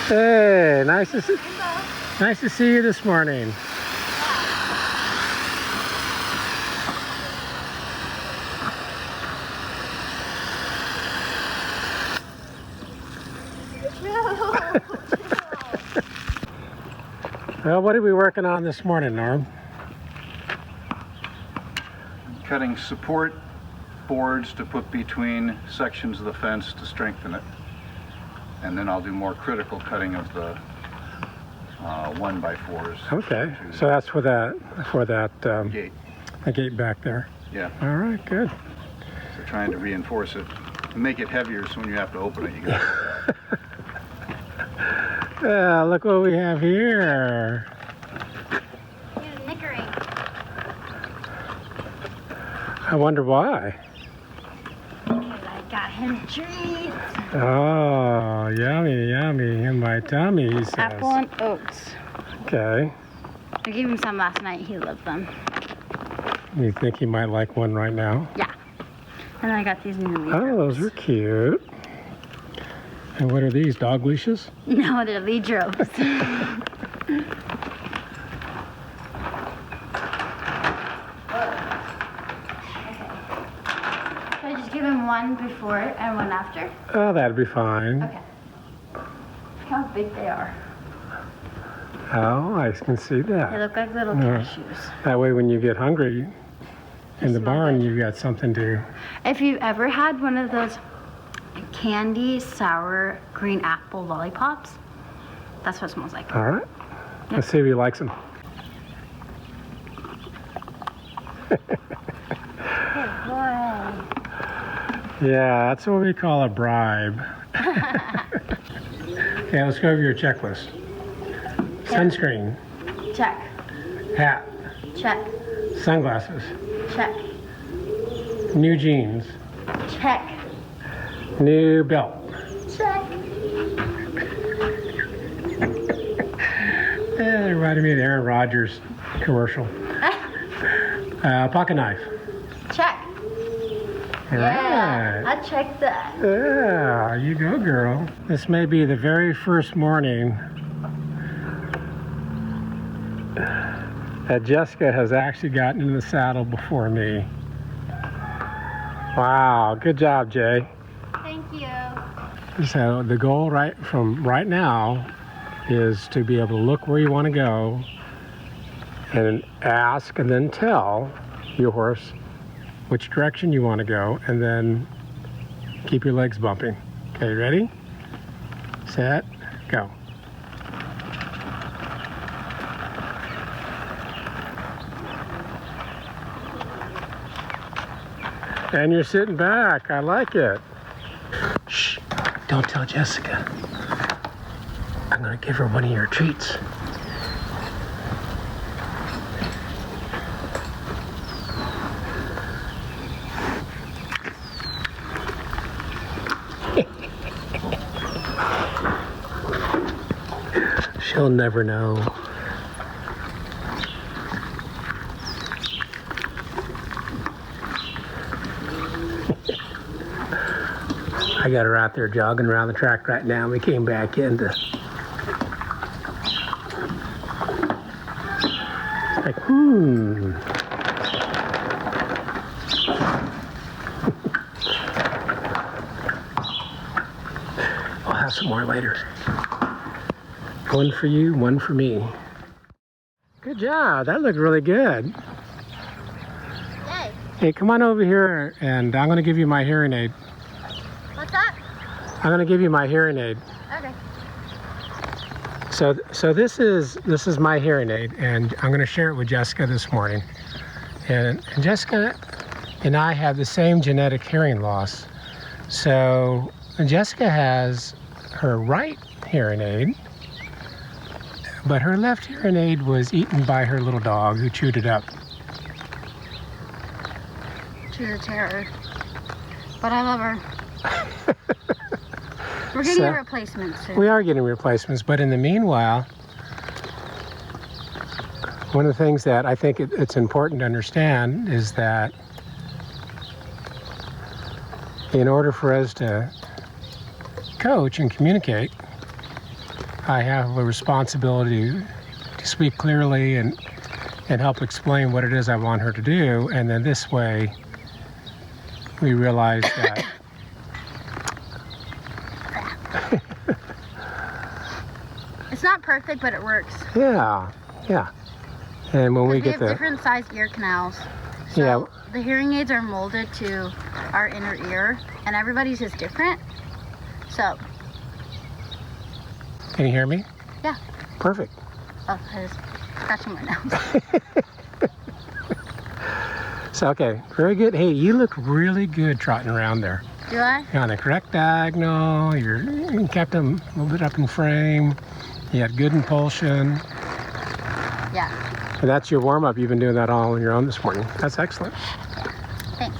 Hey, nice to see you this morning. Well, what are we working on this morning, Norm? Cutting support boards to put between sections of the fence to strengthen it. And then I'll do more critical cutting of the 1x4s. Okay, so that's for that Gate. the gate back there. Yeah. All right, good. So trying to reinforce it, make it heavier, so when you have to open it, you go. Yeah, look what we have here. He's nickering. I wonder why. I got him treats. Oh, yummy, yummy in my tummy, he says. Apple and oats. Okay. I gave him some last night. He loved them. You think he might like one right now? Yeah. And then I got these new lead Oh, those are cute. And what are these, dog leashes? No, they're lead ropes. So I just give him one before and one after? Oh, that'd be fine. Okay. Look how big they are. Oh, I can see They that. look like little Yeah. cashews. That way when you get hungry in the smell barn, good. you've got something to... If you've ever had one of those candy sour green apple lollipops, that's what it smells like. All right. Let's see if he likes them. Good boy. Yeah, that's what we call a bribe. Okay, let's go over your checklist. Sunscreen, Check. hat, Check. sunglasses, Check. new jeans, Check. new belt. Check. It reminded me of the Aaron Rodgers commercial. Pocket knife. Check. All Yeah, right. I checked that. Yeah, you go, girl. This may be the very first morning that Jessica has actually gotten in the saddle before me. Wow, good job, Jay. Thank you. So the goal right now is to be able to look where you want to go and ask and then tell your horse which direction you want to go, and then keep your legs bumping. Okay, ready? Set, go. And you're sitting back. I like it. Shh, don't tell Jessica. I'm gonna give her one of your treats. She'll never know. I got her out there jogging around the track right now. We came back in to... Like, I'll have some more later. One for you, one for me. Good job. That looked really good. Yay. Hey, come on over here, and I'm going to give you my hearing aid. What's that? I'm going to give you my hearing aid. Okay. So this is my hearing aid, and I'm going to share it with Jessica this morning. And Jessica and I have the same genetic hearing loss. So Jessica has her right hearing aid, but her left hearing aid was eaten by her little dog who chewed it up. She's a terror. But I love her. We're getting a replacement soon. We are getting replacements, but in the meanwhile, one of the things that I think it's important to understand is that in order for us to coach and communicate, I have a responsibility to speak clearly and help explain what it is I want her to do. And then this way, we realize that It's not perfect, but it works. yeah. And when we We get have the different sized ear canals. So Yeah. the hearing aids are molded to our inner ear, and everybody's is different. So, can you hear me? yeah. Perfect. Oh, I was scratching my nose. So okay, very good. Hey, you look really good trotting around there. Do I? You're on the correct diagonal. You kept them a little bit up in frame. You had good impulsion. Yeah. And that's your warm-up. You've been doing that all on your own this morning. That's excellent. Thanks.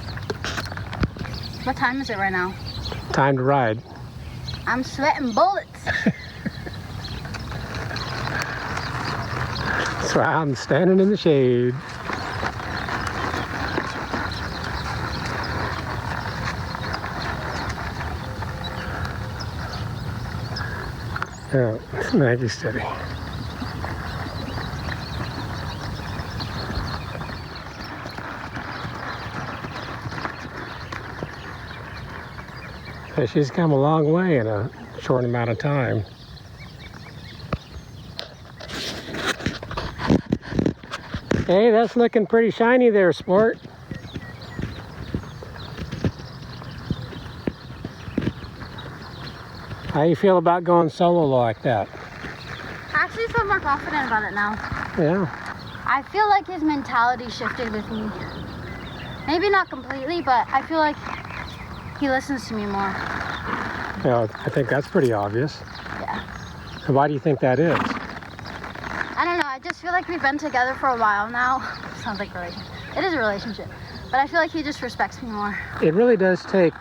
What time is it right now? Time to ride. I'm sweating bullets. So I'm standing in the shade. Oh, Maggie's steady. So she's come a long way in a short amount of time. Hey, that's looking pretty shiny there, sport. How you feel about going solo like that? I actually feel more confident about it now. Yeah. I feel like his mentality shifted with me. Maybe not completely, but I feel like he listens to me more. Yeah, I think that's pretty obvious. Yeah. And why do you think that is? I don't know. I just feel like we've been together for a while now. Sounds like a relationship. It is a relationship. But I feel like he just respects me more. It really does take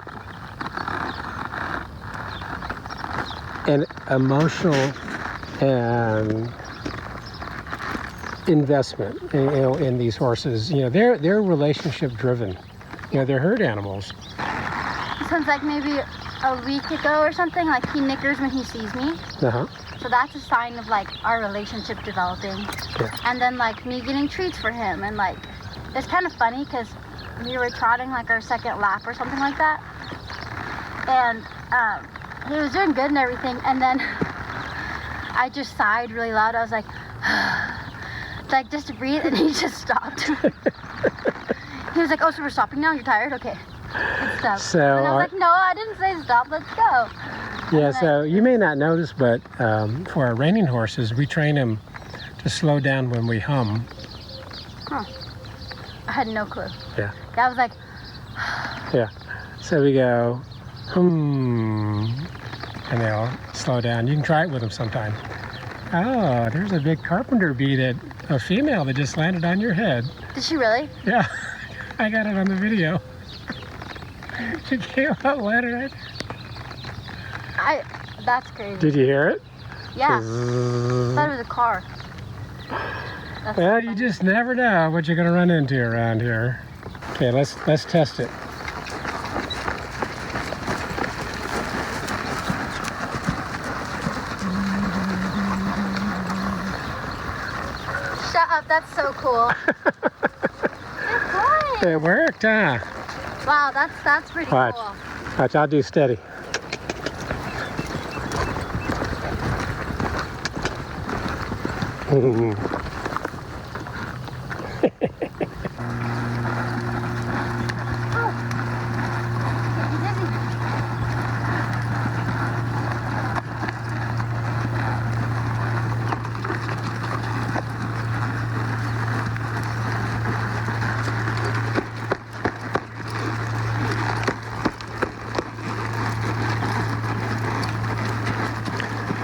an emotional and investment, in these horses. They're relationship driven. They're herd animals. Since like maybe a week ago or something, like he nickers when he sees me. Uh-huh. So that's a sign of like our relationship developing. Yeah. And then like me getting treats for him, and like it's kind of funny because we were trotting like our second lap or something like that, and he was doing good and everything, and then I just sighed really loud. I was like like just to breathe, and he just stopped. He was like, "Oh, so we're stopping now? You're tired? Okay, let's stop." So, and I was like, "No, I didn't say stop. Let's go." Yeah, so you may not know this, but for our reining horses, we train them to slow down when we hum. Huh. I had no clue. Yeah. I was like, Yeah. So we go, and they'll slow down. You can try it with them sometime. Oh, there's a big carpenter bee, a female that just landed on your head. did she really? Yeah, I got it on the video. She came out, landed right there. That's crazy. Did you hear it? Yeah. Zzz. I thought it was a car. That's Well, so you funny. just never know what you're going to run into around here. Okay, let's test it. Shut up, that's so cool. Good boy. It worked, huh? Wow, that's pretty Watch. cool. Watch, I'll do steady.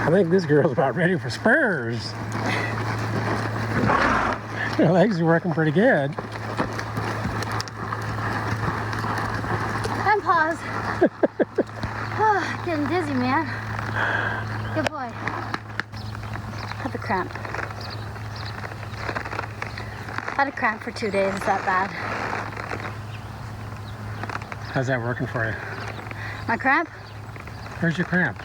I think this girl's about ready for spurs. Her legs are working pretty good. And pause. Oh, getting dizzy, man. Good boy. Had a cramp. Had a cramp for 2 days. Is that bad? How's that working for you? My cramp? Where's your cramp?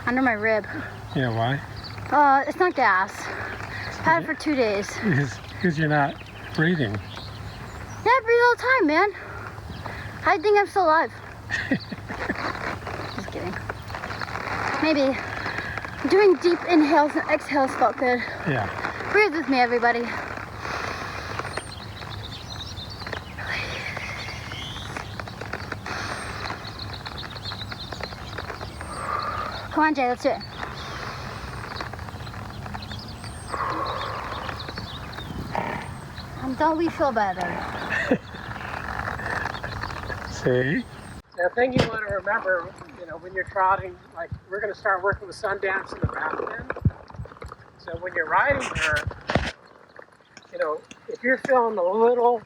Under my rib. You know why? It's not gas. Had it for 2 days. Because you're not breathing. Yeah, I breathe all the time, man. How do you think I'm still alive? Just kidding. Maybe doing deep inhales and exhales felt good. Yeah. Breathe with me, everybody. Come on, Jay, let's do it. And don't we feel better? See? The thing you want to remember, when you're trotting, like we're going to start working with Sundance in the back end. So when you're riding her, if you're feeling a little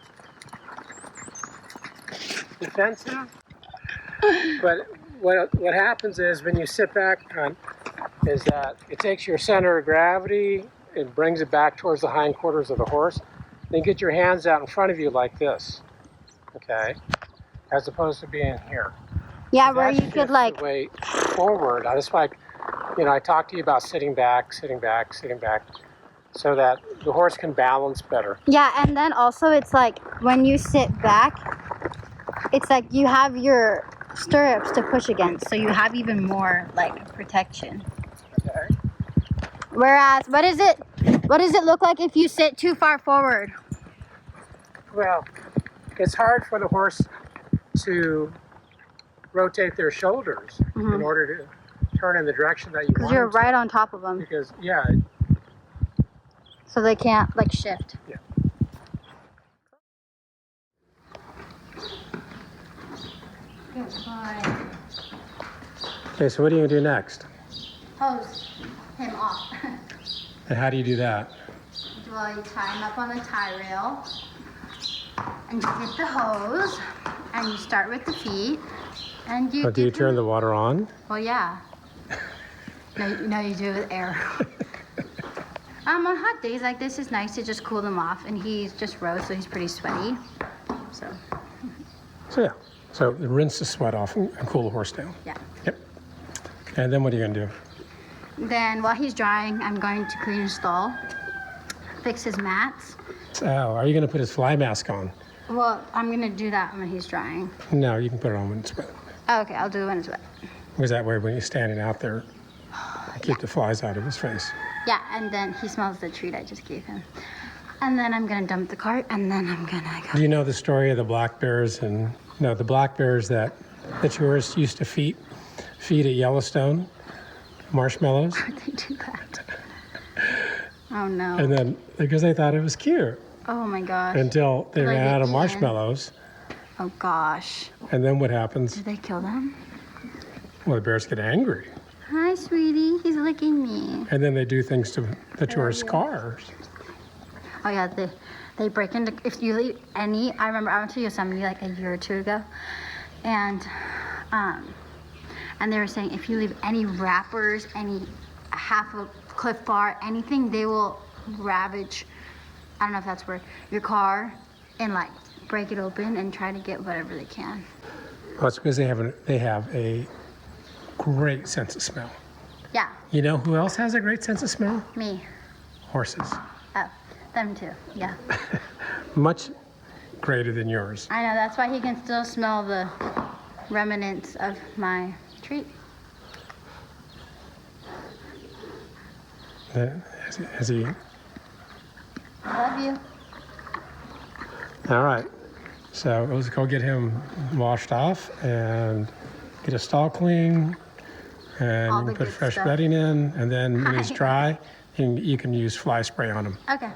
defensive, but what happens is when you sit back is that it takes your center of gravity and brings it back towards the hindquarters of the horse. Then get your hands out in front of you like this, okay? As opposed to being here. Yeah, So where you could like way forward. That's why, I talked to you about sitting back, so that the horse can balance better. Yeah, and then also it's like when you sit back, it's like you have your stirrups to push against, so you have even more like protection. Okay. Whereas, what does it look like if you sit too far forward? Well, it's hard for the horse to rotate their shoulders in order to turn in the direction that you want. Because you're right on top of them. Because, yeah. So they can't like shift. Yeah. Good boy. Okay, so what are you going to do next? Hose him off. And how do you do that? Well, you tie him up on the tie rail, and you get the hose, and you start with the feet, and you. Oh, do you turn the water on? Well, yeah. No, you do it with air. On hot days like this, it's nice to just cool them off, and he's just rose, so he's pretty sweaty. So yeah. So rinse the sweat off and cool the horse down. yeah. Yep. And then what are you going to do? Then while he's drying, I'm going to clean his stall, fix his mats. Oh, are you going to put his fly mask on? Well, I'm going to do that when he's drying. No, you can put it on when it's wet. Oh, okay, I'll do it when it's wet. Because that way when he's standing out there, keep the flies out of his face. Yeah, and then he smells the treat I just gave him. And then I'm going to dump the cart, and then I'm going to go. Do you know the story of the black bears the black bears that tourists used to feed at Yellowstone? Marshmallows. Why'd they do that? Oh no. And then, because they thought it was cute. Oh my gosh. Until they Like ran out of again? marshmallows. Oh gosh. And then what happens? Did they kill them? Well, the bears get angry. Hi, sweetie. He's licking me. And then they do things to the tourist cars. Oh yeah, they break into, if you leave any, I remember I went to Yosemite like a year or two ago, and they were saying if you leave any wrappers, any half a Cliff Bar, anything, they will ravage, I don't know if that's word, your car and like break it open and try to get whatever they can. Well, it's because they have a great sense of smell. Yeah, You know who else has a great sense of smell? me. Horses. Oh, them too, yeah. Much greater than yours. I know, that's why he can still smell the remnants of my treat. Has he? Love you. All right. So let's go get him washed off and get his stall clean, and All you the can put good fresh stuff. bedding in, and then when he's dry, you can use fly spray on him. Okay.